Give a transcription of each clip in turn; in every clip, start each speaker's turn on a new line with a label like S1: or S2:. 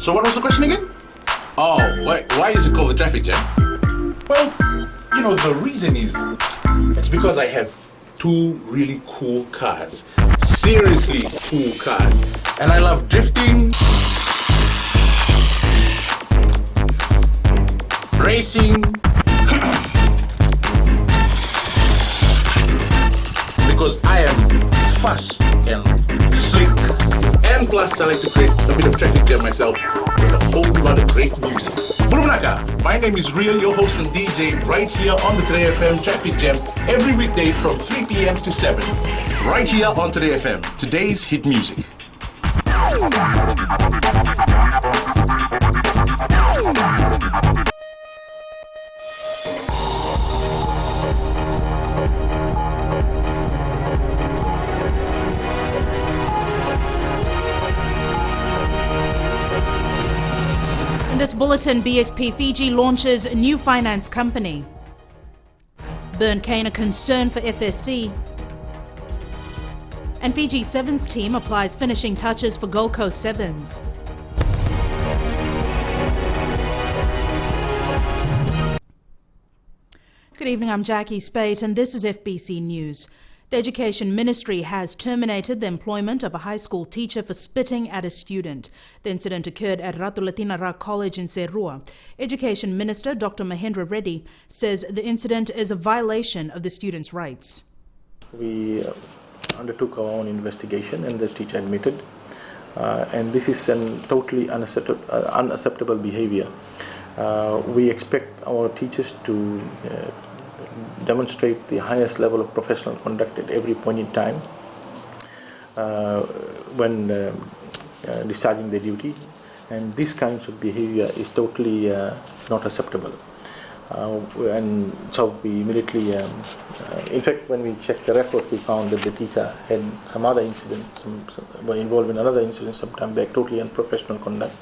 S1: So what was the question again? Oh, why is it called the traffic jam? Well, you know, the reason is, it's because I have two really cool cars. Seriously cool cars. And I love drifting, racing, because I am fast and slick, and plus I like to create a bit of traffic jam myself with a whole lot of great music. Bulumnaka, my name is Real, your host and DJ, right here on the Today FM Traffic Jam every weekday from 3 p.m. to 7. Right here on Today FM, today's hit music.
S2: In this bulletin, BSP Fiji launches a new finance company. Burn cane a concern for FSC. And Fiji Sevens team applies finishing touches for Gold Coast Sevens. Good evening, I'm Jackie Spate and this is FBC News. The Education Ministry has terminated the employment of a high school teacher for spitting at a student. The incident occurred at Ratulatinara College in Serua. Education Minister Dr. Mahendra Reddy says the incident is a violation of the student's rights.
S3: We undertook our own investigation and the teacher admitted. And this is a totally unacceptable behavior. We expect our teachers to demonstrate the highest level of professional conduct at every point in time when discharging their duty, and this kinds of behavior is totally not acceptable. And so we immediately, in fact, when we checked the record, we found that the teacher had some other incidents, were involved in another incident sometime back, totally unprofessional conduct.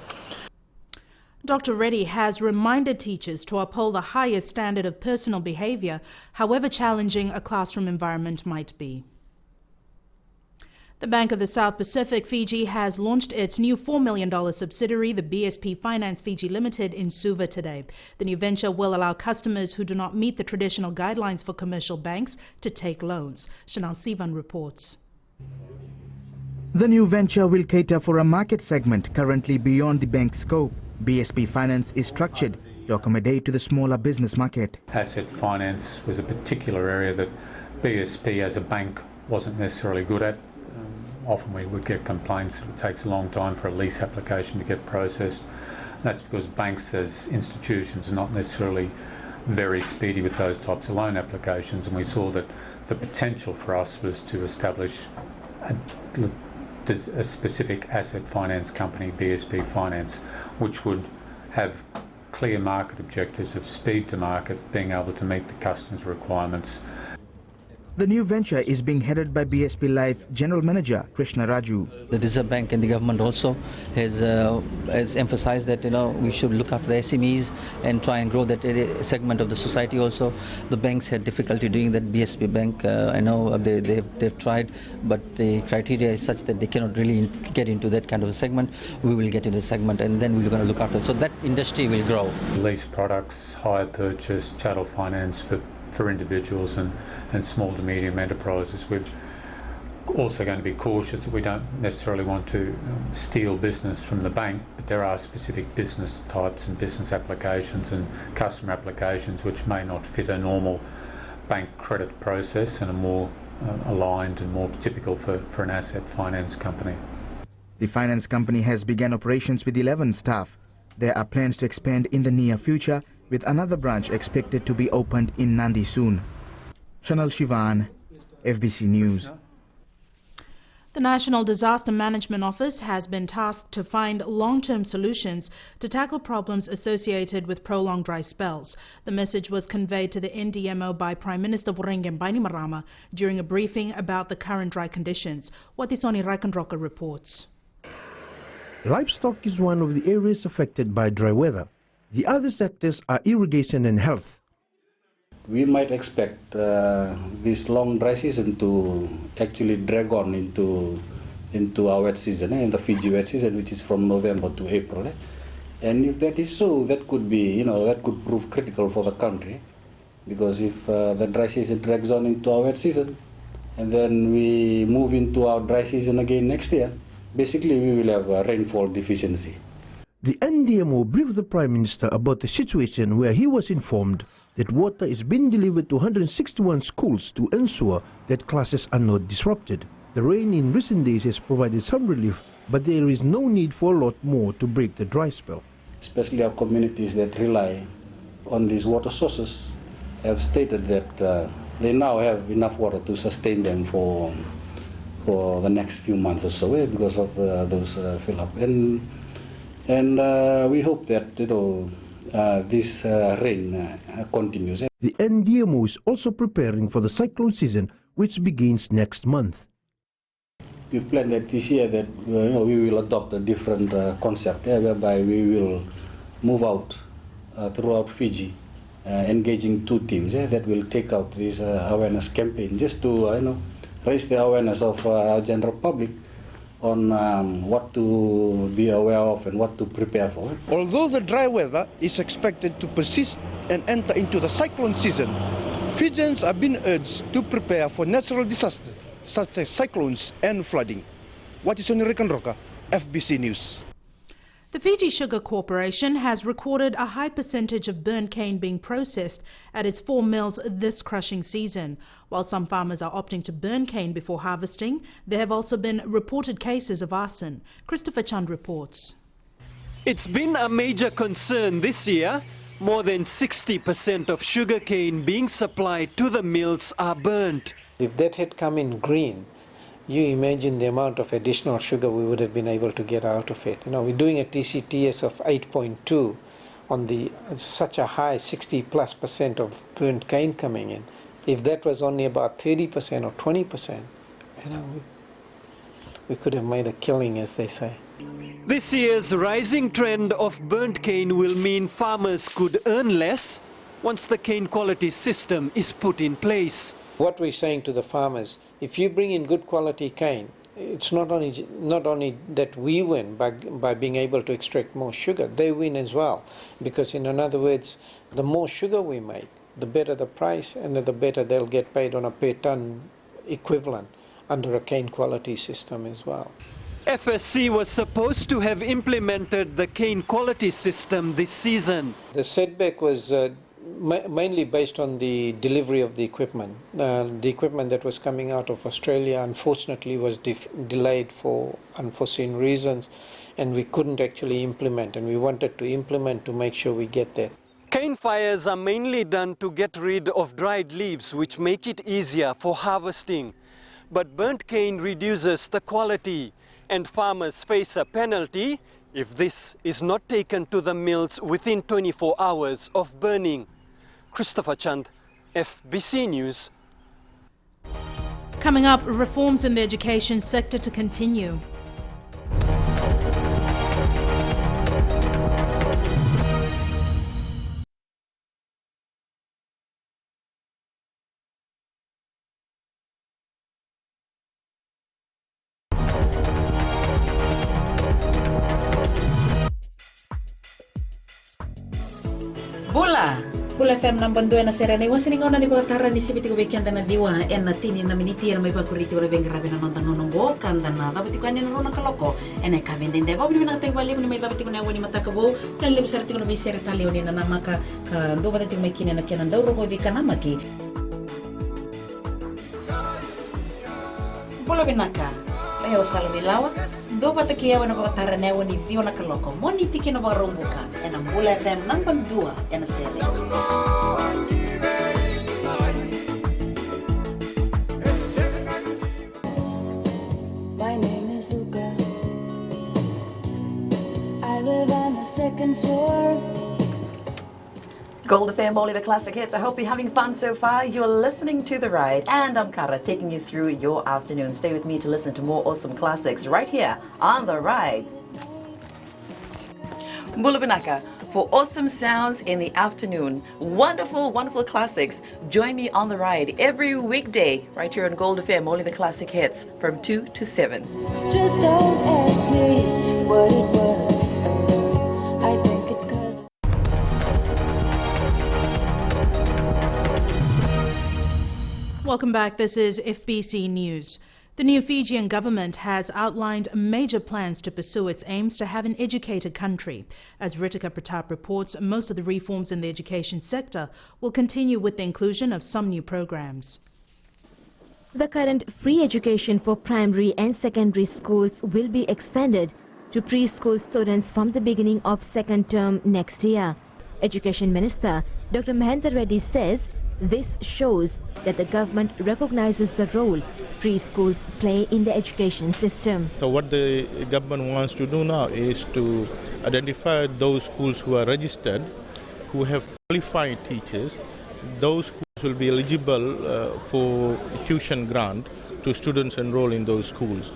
S2: Dr. Reddy has reminded teachers to uphold the highest standard of personal behaviour, however challenging a classroom environment might be. The Bank of the South Pacific, Fiji, has launched its new $4 million subsidiary, the BSP Finance Fiji Limited, in Suva today. The new venture will allow customers who do not meet the traditional guidelines for commercial banks to take loans. Chanel Sivan reports.
S4: The new venture will cater for a market segment currently beyond the bank's scope. BSP Finance is structured to accommodate to the smaller business market.
S5: Asset finance was a particular area that BSP as a bank wasn't necessarily good at. Often we would get complaints that it takes a long time for a lease application to get processed. That's because banks as institutions are not necessarily very speedy with those types of loan applications, and we saw that the potential for us was to establish a specific asset finance company, BSP Finance, which would have clear market objectives of speed to market, being able to meet the customer's requirements.
S4: The new venture is being headed by BSP Life General Manager Krishna Raju.
S6: The Reserve Bank and the government also has emphasized that we should look after the SMEs and try and grow that segment of the society also. The banks had difficulty doing that. BSP Bank, I know they've tried, but the criteria is such that they cannot really get into that kind of a segment. We will get into the segment and then we're going to look after it. So that industry will grow.
S5: Lease products, hire purchase, chattel finance for individuals and small to medium enterprises. We're also going to be cautious that we don't necessarily want to steal business from the bank, but there are specific business types and business applications and customer applications which may not fit a normal bank credit process and are more aligned and more typical for an asset finance company.
S4: The finance company has begun operations with 11 staff. There are plans to expand in the near future, with another branch expected to be opened in Nandi soon. Chanel Shivan, FBC News.
S2: The National Disaster Management Office has been tasked to find long-term solutions to tackle problems associated with prolonged dry spells. The message was conveyed to the NDMO by Prime Minister Vurenge Bainimarama during a briefing about the current dry conditions. Watisoni Rakandroka reports.
S7: Livestock is one of the areas affected by dry weather. The other sectors are irrigation and health.
S8: We might expect this long dry season to actually drag on into into our wet season, in the Fiji wet season, which is from November to April. And if that is so, that could be, that could prove critical for the country, because if the dry season drags on into our wet season, and then we move into our dry season again next year, basically we will have a rainfall deficiency.
S7: The NDMO briefed the Prime Minister about the situation, where he was informed that water is being delivered to 161 schools to ensure that classes are not disrupted. The rain in recent days has provided some relief, but there is no need for a lot more to break the dry spell.
S8: Especially our communities that rely on these water sources have stated that they now have enough water to sustain them for the next few months or so, because of those fill-up. And we hope that this rain continues.
S7: The NDMO is also preparing for the cyclone season, which begins next month.
S8: We plan that this year that we will adopt a different concept, whereby we will move out throughout Fiji, engaging 2 teams that will take out this awareness campaign, just to raise the awareness of our general public on what to be aware of and what to prepare for.
S7: Although the dry weather is expected to persist and enter into the cyclone season, Fijians are being urged to prepare for natural disasters such as cyclones and flooding. What is on Roka, FBC News.
S2: The Fiji Sugar Corporation has recorded a high percentage of burnt cane being processed at its 4 mills this crushing season. While some farmers are opting to burn cane before harvesting, there have also been reported cases of arson. Christopher Chand reports.
S9: It's been a major concern this year. More than 60% of sugarcane being supplied to the mills are burnt.
S10: If that had come in green, you imagine the amount of additional sugar we would have been able to get out of it. We're doing a TCTS of 8.2 on such a high 60+% of burnt cane coming in. If that was only about 30% or 20%, we could have made a killing, as they say.
S9: This year's rising trend of burnt cane will mean farmers could earn less once the cane quality system is put in place.
S10: What we're saying to the farmers, if you bring in good quality cane, it's not only that we win by being able to extract more sugar, they win as well. Because in other words, the more sugar we make, the better the price, and the better they'll get paid on a per ton equivalent under a cane quality system as well.
S9: FSC was supposed to have implemented the cane quality system this season.
S10: The setback was mainly based on the delivery of the equipment. The equipment that was coming out of Australia unfortunately was delayed for unforeseen reasons, and we couldn't actually implement, and we wanted to implement to make sure we get that.
S9: Cane fires are mainly done to get rid of dried leaves, which make it easier for harvesting. But burnt cane reduces the quality, and farmers face a penalty if this is not taken to the mills within 24 hours of burning. Christopher Chand, FBC News.
S2: Coming up, reforms in the education sector to continue.
S11: Bula FM 92 na sera ni wasiningaw na ni pagkataran ni sibiti ko bekian na diwa na tini na miniti na may pakuriti wala beng grabe na nonton nonongo kanda na dapat ko ni na kaloko ena kamen din deba bili na tayo bali ni may dapat ko na wani matakabo na lim sarti ko na bisere tali ni na namaka do ba tayo may kina na kinan daw ro di kanamaki Bula binaka ayo salamilawa do ba takiya na pagkataran na wani vio na kaloko moni tiki na barumbuka ena Bula FM 92 ena sera.
S12: My name is Luca. I live on the second floor.
S13: Gold FM, only the classic hits. I hope you're having fun so far. You're listening to The Ride, and I'm Kara, taking you through your afternoon. Stay with me to listen to more awesome classics right here on The Ride. Bulubinaka for awesome sounds in the afternoon. Wonderful, wonderful classics. Join me on the ride every weekday right here on Gold FM, only the classic hits from 2 to 7.
S12: Just don't ask me what it was. I think it's 'cause
S2: Welcome back. This is FBC News. The new Fijian government has outlined major plans to pursue its aims to have an educated country. As Ritika Pratap reports, most of the reforms in the education sector will continue with the inclusion of some new programs.
S14: The current free education for primary and secondary schools will be extended to preschool students from the beginning of second term next year. Education Minister Dr. Mahendra Reddy says this shows that the government recognizes the role preschools play in the education system.
S3: So what the government wants to do now is to identify those schools who are registered, who have qualified teachers. Those schools will be eligible for tuition grant to students enrolled in those schools.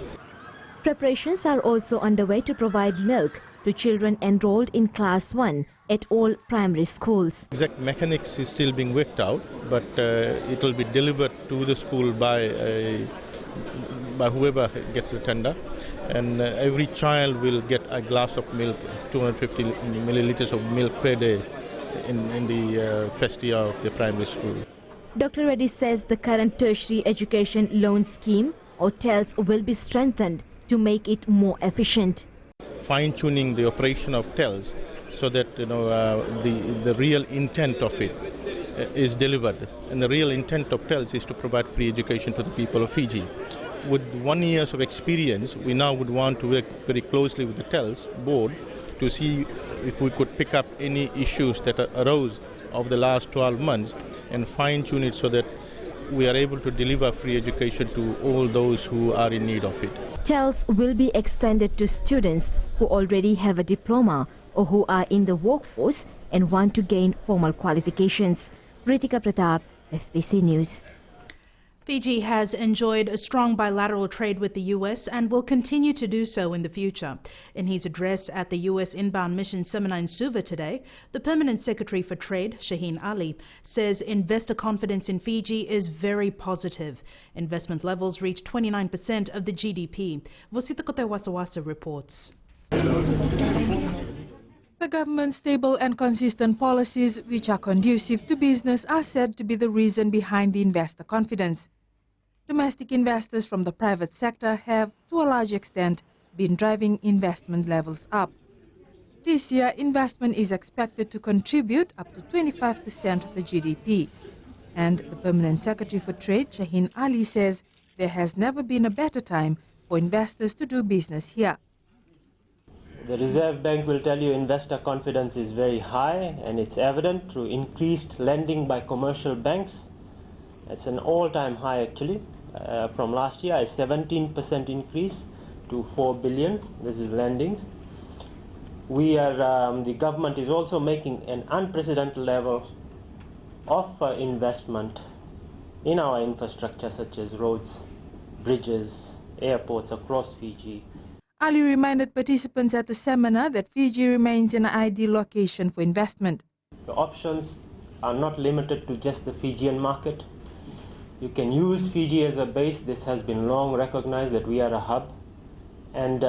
S14: Preparations are also underway to provide milk to children enrolled in Class 1 at all primary schools.
S3: Exact mechanics is still being worked out, but it will be delivered to the school by whoever gets the tender, and every child will get a glass of milk, 250 milliliters of milk per day in the first year of the primary school.
S14: Dr. Reddy says the current tertiary education loan scheme or TELS will be strengthened to make it more efficient.
S3: Fine-tuning the operation of TELS so that the real intent of it is delivered. And the real intent of TELS is to provide free education to the people of Fiji. With 1 year of experience, we now would want to work very closely with the TELS board to see if we could pick up any issues that arose over the last 12 months and fine-tune it so that we are able to deliver free education to all those who are in need of it.
S14: TELS will be extended to students who already have a diploma or who are in the workforce and want to gain formal qualifications. Ritika Pratap, FBC News.
S2: Fiji has enjoyed a strong bilateral trade with the U.S. and will continue to do so in the future. In his address at the U.S. Inbound Mission Seminar in Suva today, the Permanent Secretary for Trade, Shaheen Ali, says investor confidence in Fiji is very positive. Investment levels reached 29% of the GDP. Vosita Kote Wasawasa reports.
S15: The government's stable and consistent policies, which are conducive to business, are said to be the reason behind the investor confidence. Domestic investors from the private sector have, to a large extent, been driving investment levels up. This year, investment is expected to contribute up to 25% of the GDP. And the Permanent Secretary for Trade, Shaheen Ali, says there has never been a better time for investors to do business here.
S16: The Reserve Bank will tell you investor confidence is very high, and it's evident through increased lending by commercial banks. It's an all-time high actually. From last year, a 17% increase to 4 billion. This is lendings. The government is also making an unprecedented level of investment in our infrastructure such as roads, bridges, airports across Fiji.
S15: Ali reminded participants at the seminar that Fiji remains an ideal location for investment.
S16: The options are not limited to just the Fijian market. You can use Fiji as a base. This has been long recognized that we are a hub, and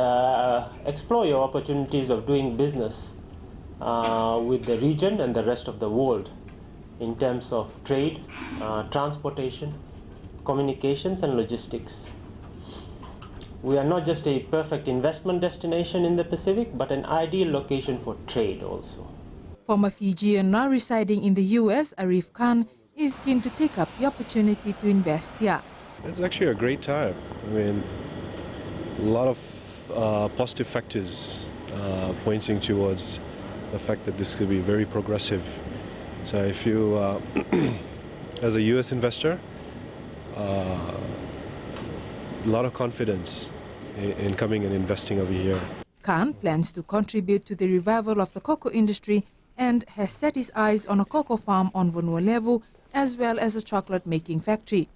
S16: explore your opportunities of doing business with the region and the rest of the world in terms of trade, transportation, communications and logistics. We are not just a perfect investment destination in the Pacific, but an ideal location for trade also.
S15: Former Fijian now residing in the U.S., Arif Khan, is keen to take up the opportunity to invest here.
S17: It's actually a great time. I mean, a lot of positive factors pointing towards the fact that this could be very progressive. So if you, as a U.S. investor, a lot of confidence in coming and investing over here.
S15: Khan plans to contribute to the revival of the cocoa industry and has set his eyes on a cocoa farm on Vanuatu as well as a chocolate-making factory.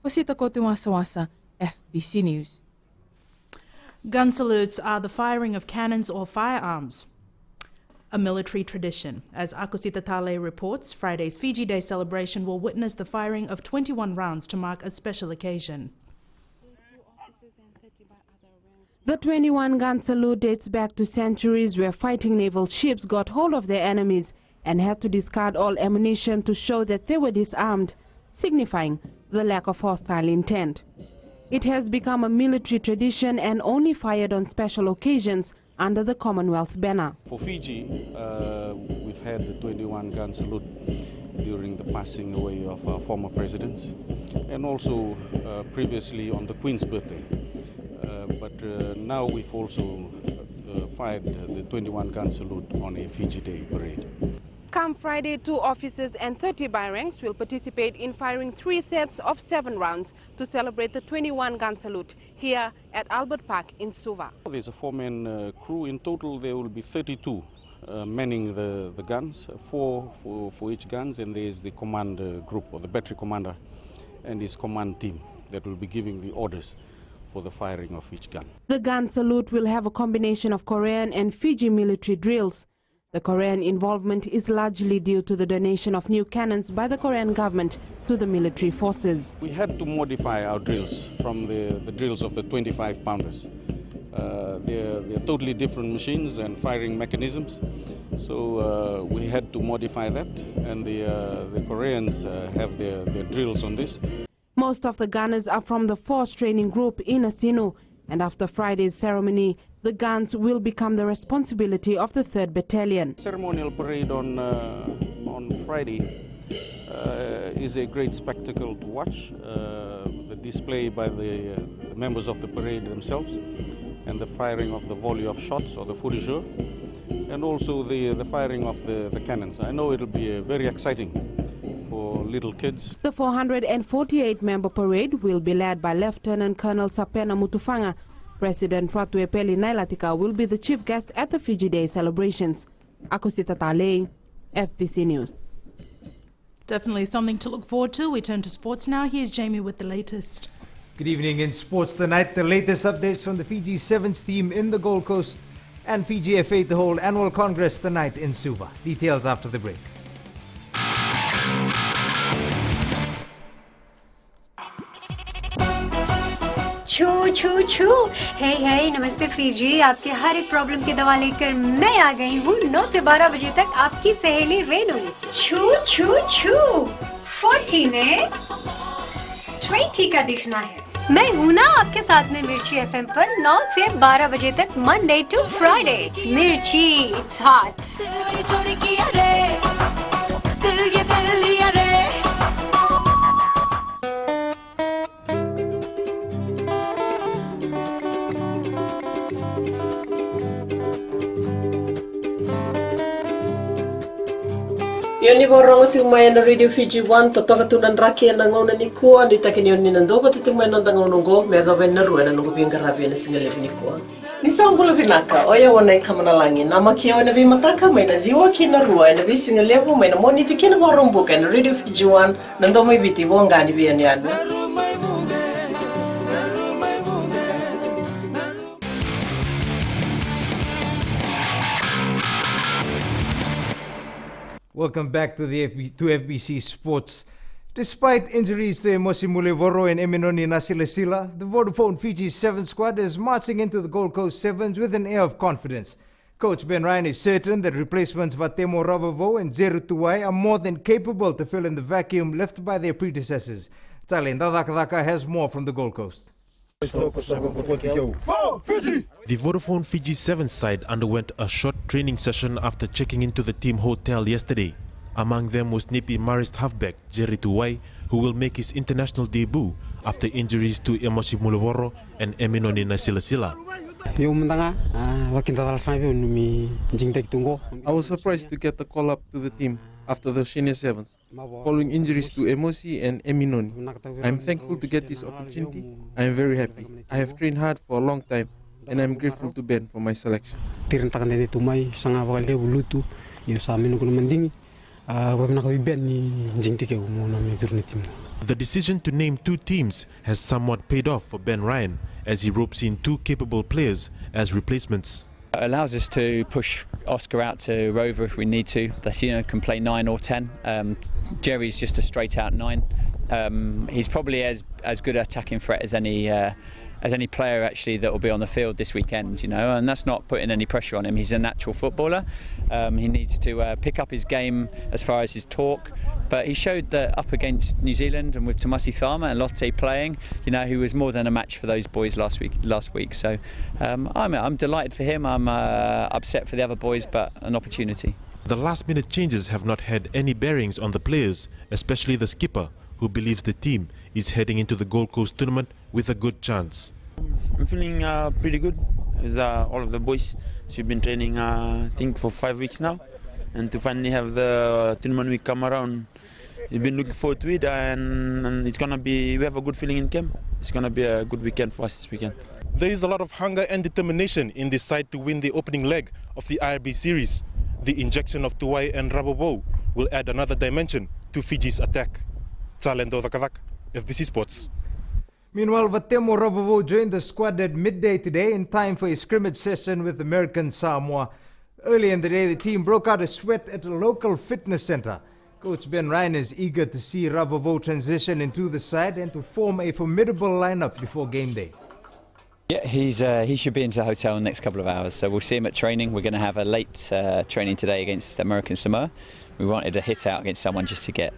S15: Posita Kotiwasawasa, FBC News.
S2: Gun salutes are the firing of cannons or firearms. a military tradition. As Akusita Tale reports, Friday's Fiji Day celebration will witness the firing of 21 rounds to mark a special occasion.
S18: The 21-gun salute dates back to centuries where fighting naval ships got hold of their enemies and had to discard all ammunition to show that they were disarmed, signifying the lack of hostile intent. It has become a military tradition and only fired on special occasions under the Commonwealth banner.
S19: For Fiji, we've had the 21-gun salute during the passing away of our former presidents and also previously on the Queen's birthday. But now we've also fired the 21-gun salute on a Fiji Day parade.
S18: Come Friday, 2 officers and 30 by-ranks will participate in firing 3 sets of 7 rounds to celebrate the 21-gun salute here at Albert Park in Suva.
S19: There's a 4-man crew. In total, there will be 32 manning the guns, 4 for each guns, and there's the command group or the battery commander and his command team that will be giving the orders for the firing of each gun.
S18: The gun salute will have a combination of Korean and Fiji military drills. The Korean involvement is largely due to the donation of new cannons by the Korean government to the military forces.
S19: We had to modify our drills from the drills of the 25-pounders. They're totally different machines and firing mechanisms, so we had to modify that, and the Koreans have their drills on this.
S18: Most of the gunners are from the Force Training Group in Asinu, and after Friday's ceremony, the guns will become the responsibility of the 3rd Battalion.
S19: Ceremonial parade on Friday is a great spectacle to watch. The display by the members of the parade themselves and the firing of the volley of shots or the fourrageur, and also the firing of the cannons. I know it'll be very exciting for little kids.
S18: The 448-member parade will be led by Lieutenant Colonel Sapena Mutufanga. President Ratuepeli Nailatika will be the chief guest at the Fiji Day celebrations. Akusita Tale, FBC News.
S2: Definitely something to look forward to. We turn to sports now. Here's Jamie with the latest.
S20: Good evening. In sports tonight, the latest updates from the Fiji Sevens team in the Gold Coast and Fiji FA to hold annual congress tonight in Suva. Details after the break.
S21: छू छू छू हे हे नमस्ते Fiji आपके हर एक problem की दवा लेकर मैं आ गई हूँ 9 से 12 बजे तक आपकी सहेली रेनू छू छू छू 40 में 20 का दिखना है मैं हूँ ना आपके साथ में मिर्ची एफएम पर 9 से 12 बजे तक मंडे टू फ्राइडे मिर्ची it's hot
S22: Yoni borong tu mai na Radio Fiji 1 totoka tunan raki na ngona ni ko ni takini yoni nandoko tu mai na ngono go me ga ben na ruwa na ngo binga rabi na singale ni ko ni sangulo binaka oya wana kamana langi na makia wana bi mataka mai na diwa kina ruwa na bi singale bo mai na moni tikina borong buka na Radio Fiji 1 nando mai biti bonga ni bi ani adu.
S20: Welcome back to the FBC Sports. Despite injuries to Emosi Mulevoro and Eminoni Nasilasila, the Vodafone Fiji 7 squad is marching into the Gold Coast Sevens with an air of confidence. Coach Ben Ryan is certain that replacements Vatemo Ravavo and Zeru Tuwai are more than capable to fill in the vacuum left by their predecessors. Talen Dadakadaka has more from the Gold Coast.
S23: The Vodafone Fiji 7 side underwent a short training session after checking into the team hotel yesterday. Among them was Nipi Marist halfback Jerry Tuwai, who will make his international debut after injuries to Emosi Mulevoro and Eminoni Nasilasila.
S24: I was surprised to get the call up to the team after the senior sevens, following injuries to Emosi and Eminoni. I am thankful to get this opportunity. I am very happy. I have trained hard for a long time, and I am grateful to Ben for my selection.
S25: The
S23: decision to name 2 teams has somewhat paid off for Ben Ryan, as he ropes in 2 capable players as replacements.
S1: It allows us to push Oscar out to Rover if we need to. That can play 9 or 10. Jerry's just a straight out 9. He's probably as good an attacking threat as any player actually that will be on the field this weekend, and that's not putting any pressure on him. He's a natural footballer. He needs to pick up his game as far as his talk, but he showed that up against New Zealand and with Tomasi Thama and Lotte playing, he was more than a match for those boys last week. So I'm delighted for him. I'm upset for the other boys, but an opportunity.
S23: The last-minute changes have not had any bearings on the players, especially the skipper, who believes the team is heading into the Gold Coast tournament with a good chance.
S4: I'm feeling pretty good with all of the boys. So we've been training, I think, for 5 weeks now, and to finally have the tournament week come around, we've been looking forward to it, and it's gonna be. We have a good feeling in camp. It's gonna be a good weekend for us this weekend.
S23: There is a lot of hunger and determination in this side to win the opening leg of the IRB series. The injection of Tuwai and Rabobo will add another dimension to Fiji's attack. Talendo Dakadak, FBC Sports.
S20: Meanwhile, Vatemo Rabobo joined the squad at midday today in time for a scrimmage session with American Samoa. Early in the day, the team broke out a sweat at a local fitness center. Coach Ben Ryan is eager to see Rabobo transition into the side and to form a formidable lineup before game day.
S1: Yeah, he should be into the hotel in the next couple of hours, so we'll see him at training. We're going to have a late training today against American Samoa. We wanted a hit out against someone just to get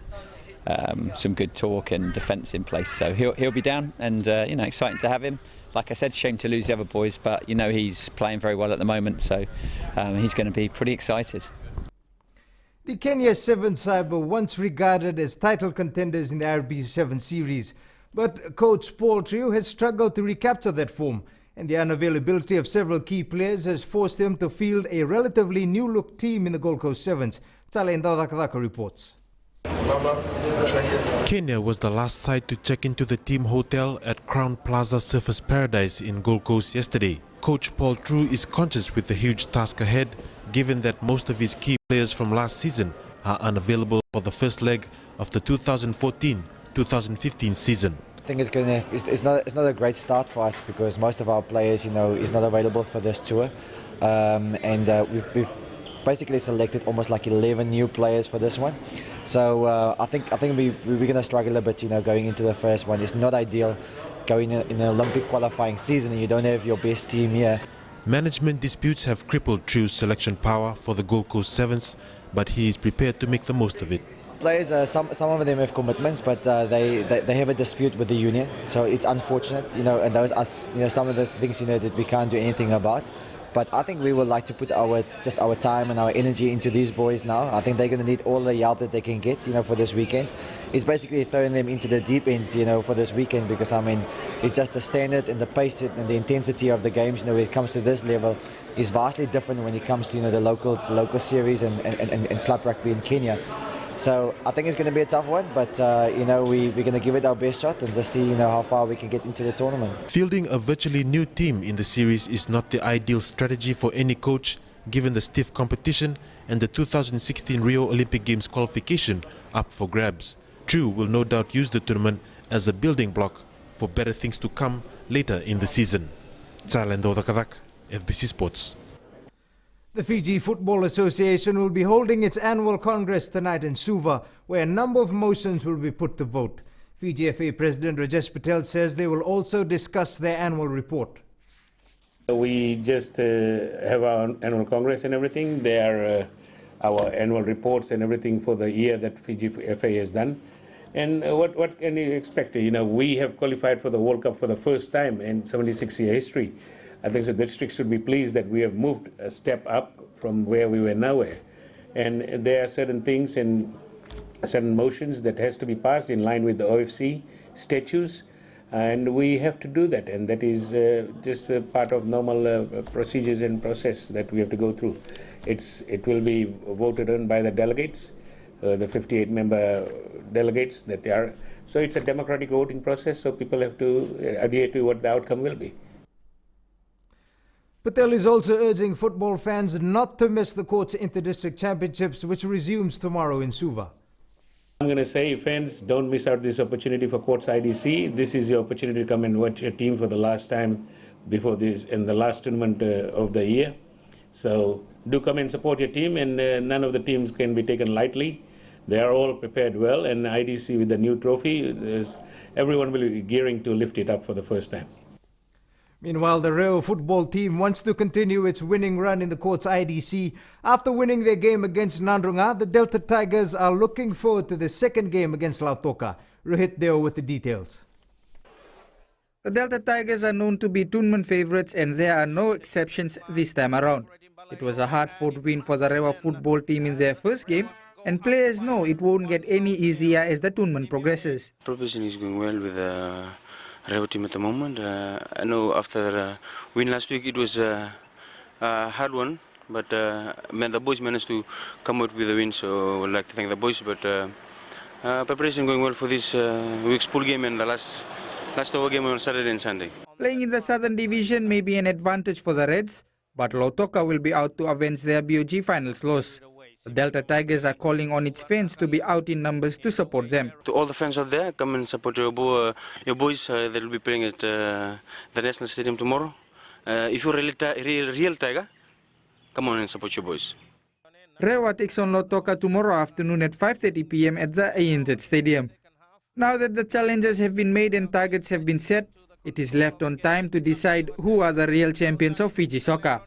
S1: some good talk and defence in place, so he'll be down, and exciting to have him. Like I said, shame to lose the other boys, but he's playing very well at the moment, so he's going to be pretty excited.
S20: The Kenya 7 side were once regarded as title contenders in the RB7 series, but coach Paul Trio has struggled to recapture that form, and the unavailability of several key players has forced him to field a relatively new-look team in the Gold Coast Sevens. Talendo Dakadaka reports.
S23: Kenya was the last side to check into the team hotel at Crown Plaza Surfers Paradise in Gold Coast yesterday. Coach Paul True is conscious with the huge task ahead, given that most of his key players from last season are unavailable for the first leg of the 2014-2015 season.
S5: I think it's not a great start for us because most of our players, is not available for this tour, we've basically selected almost like 11 new players for this one. So I think we're going to struggle a bit, going into the first one. It's not ideal going in an Olympic qualifying season and you don't have your best team here.
S23: Management disputes have crippled True's selection power for the Gold Coast Sevens, but he is prepared to make the most of it.
S5: Players, some of them have commitments, but they have a dispute with the union, so it's unfortunate, and those are some of the things that we can't do anything about. But I think we would like to put our time and our energy into these boys now. I think they're going to need all the help that they can get, for this weekend. It's basically throwing them into the deep end, for this weekend, because it's just the standard and the pace and the intensity of the games. When it comes to this level, is vastly different when it comes to the local series and club rugby in Kenya. So I think it's going to be a tough one, but we're going to give it our best shot and just see how far we can get into the tournament.
S23: Fielding a virtually new team in the series is not the ideal strategy for any coach, given the stiff competition and the 2016 Rio Olympic Games qualification up for grabs. True will no doubt use the tournament as a building block for better things to come later in the season. Talendo Dakadak, FBC Sports.
S20: The Fiji Football Association will be holding its annual congress tonight in Suva, where a number of motions will be put to vote. Fiji FA President Rajesh Patel says they will also discuss their annual report.
S6: We just have our annual congress and everything. There are our annual reports and everything for the year that Fiji FA has done. And what can you expect? We have qualified for the World Cup for the first time in 76-year history. I think the district should be pleased that we have moved a step up from where we were nowhere. And there are certain things and certain motions that has to be passed in line with the OFC statutes, and we have to do that. And that is just a part of normal procedures and process that we have to go through. It will be voted on by the delegates, the 58-member delegates that they are. So it's a democratic voting process, so people have to adhere to what the outcome will be.
S20: Patel is also urging football fans not to miss the Courts Inter-District Championships, which resumes tomorrow in Suva.
S6: I'm going to say, fans, don't miss out this opportunity for Courts IDC. This is your opportunity to come and watch your team for the last time before this, in the last tournament of the year. So do come and support your team, and none of the teams can be taken lightly. They are all prepared well, and IDC with the new trophy, everyone will be gearing to lift it up for the first time.
S20: Meanwhile, the Reo football team wants to continue its winning run in the court's IDC. After winning their game against Nandrunga, the Delta Tigers are looking forward to the second game against Lautoka. Rohit Deo with the details.
S7: The Delta Tigers are known to be tournament favourites, and there are no exceptions this time around. It was a hard-fought win for the Rewa football team in their first game, and players know it won't get any easier as the tournament progresses.
S8: Preparation is going well with the Rewa team at the moment. I know after the win last week it was a hard one, but the boys managed to come out with a win, so I'd like to thank the boys. But preparation going well for this week's pool game and the last over game on Saturday and Sunday.
S7: Playing in the Southern Division may be an advantage for the Reds, but Lautoka will be out to avenge their BOG finals loss. The Delta Tigers are calling on its fans to be out in numbers to support them.
S8: To all the fans out there, come and support your boys that will be playing at the National Stadium tomorrow. If you're a real Tiger, come on and support your boys.
S7: Rewa takes on Lautoka tomorrow afternoon at 5:30 p.m. at the ANZ Stadium. Now that the challenges have been made and targets have been set, it is left on time to decide who are the real champions of Fiji soccer.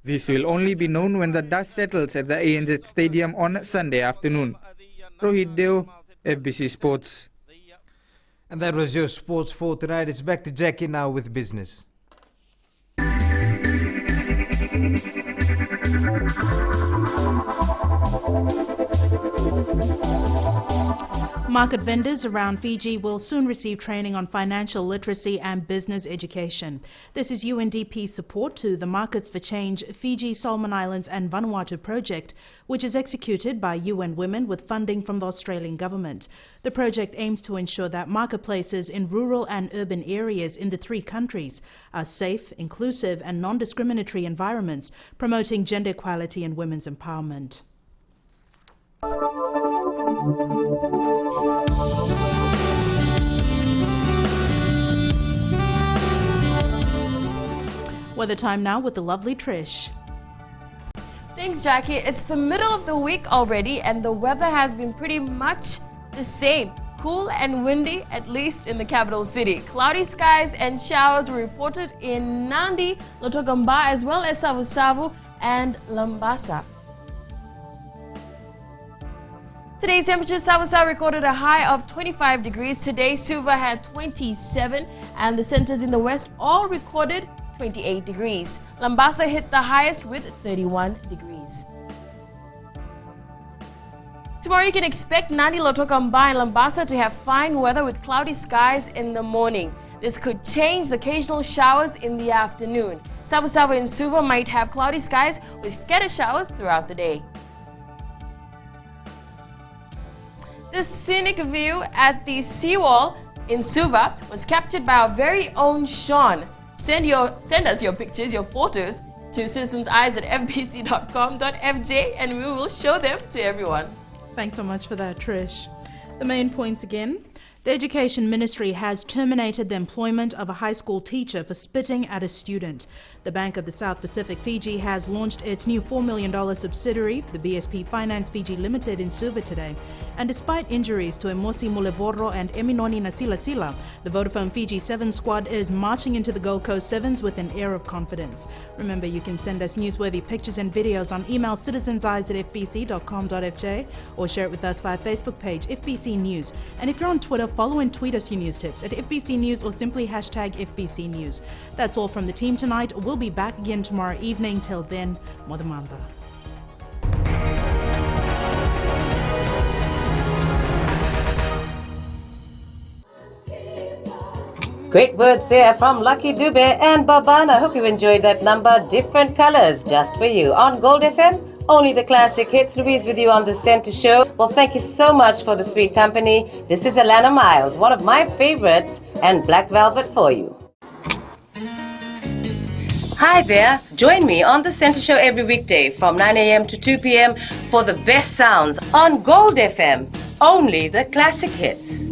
S7: This will only be known when the dust settles at the ANZ Stadium on Sunday afternoon. Rohit Deo, FBC Sports.
S20: And that was your sports for tonight. It's back to Jackie now with business.
S2: Market vendors around Fiji will soon receive training on financial literacy and business education. This is UNDP's support to the Markets for Change Fiji, Solomon Islands and Vanuatu project, which is executed by UN Women with funding from the Australian government. The project aims to ensure that marketplaces in rural and urban areas in the three countries are safe, inclusive and non-discriminatory environments, promoting gender equality and women's empowerment. Weather time now with the lovely Trish.
S9: Thanks, Jackie. It's the middle of the week already and the weather has been pretty much the same. Cool and windy, at least in the capital city. Cloudy skies and showers were reported in Nandi, Lotogamba, as well as Savu and Lambasa. Today's temperature, Savu recorded a high of 25 degrees. Today, Suva had 27 and the centers in the west all recorded 28 degrees. Lambasa hit the highest with 31 degrees. Tomorrow you can expect Nandi, Lotogamba and Lambasa to have fine weather with cloudy skies in the morning. This could change the occasional showers in the afternoon. Savu and Suva might have cloudy skies with scattered showers throughout the day. This scenic view at the seawall in Suva was captured by our very own Sean. Send us your pictures, your photos to citizenseyes@fbc.com.fj and we will show them to everyone.
S2: Thanks so much for that, Trish. The main points again. The Education Ministry has terminated the employment of a high school teacher for spitting at a student. The Bank of the South Pacific Fiji has launched its new $4 million subsidiary, the BSP Finance Fiji Limited, in Suva today. And despite injuries to Emosi Mulevoro and Eminoni Nasilasila, the Vodafone Fiji 7 squad is marching into the Gold Coast Sevens with an air of confidence. Remember, you can send us newsworthy pictures and videos on email citizenseyes@fbc.com.fj or share it with us via Facebook page FBC News. And if you're on Twitter, follow and tweet us your news tips at FBC News or simply hashtag FBC News. That's all from the team tonight. We'll be back again tomorrow evening. Till then, Modamanda.
S10: Great words there from Lucky Dube and Babana. Hope you enjoyed that number. Different colors just for you. On Gold FM, only the classic hits. Louise with you on the Center Show. Well, thank you so much for the sweet company. This is Alana Miles, one of my favorites, and Black Velvet for you. Hi there. Join me on the Center Show every weekday from 9 a.m. to 2 p.m. for the best sounds on Gold FM. Only the classic hits.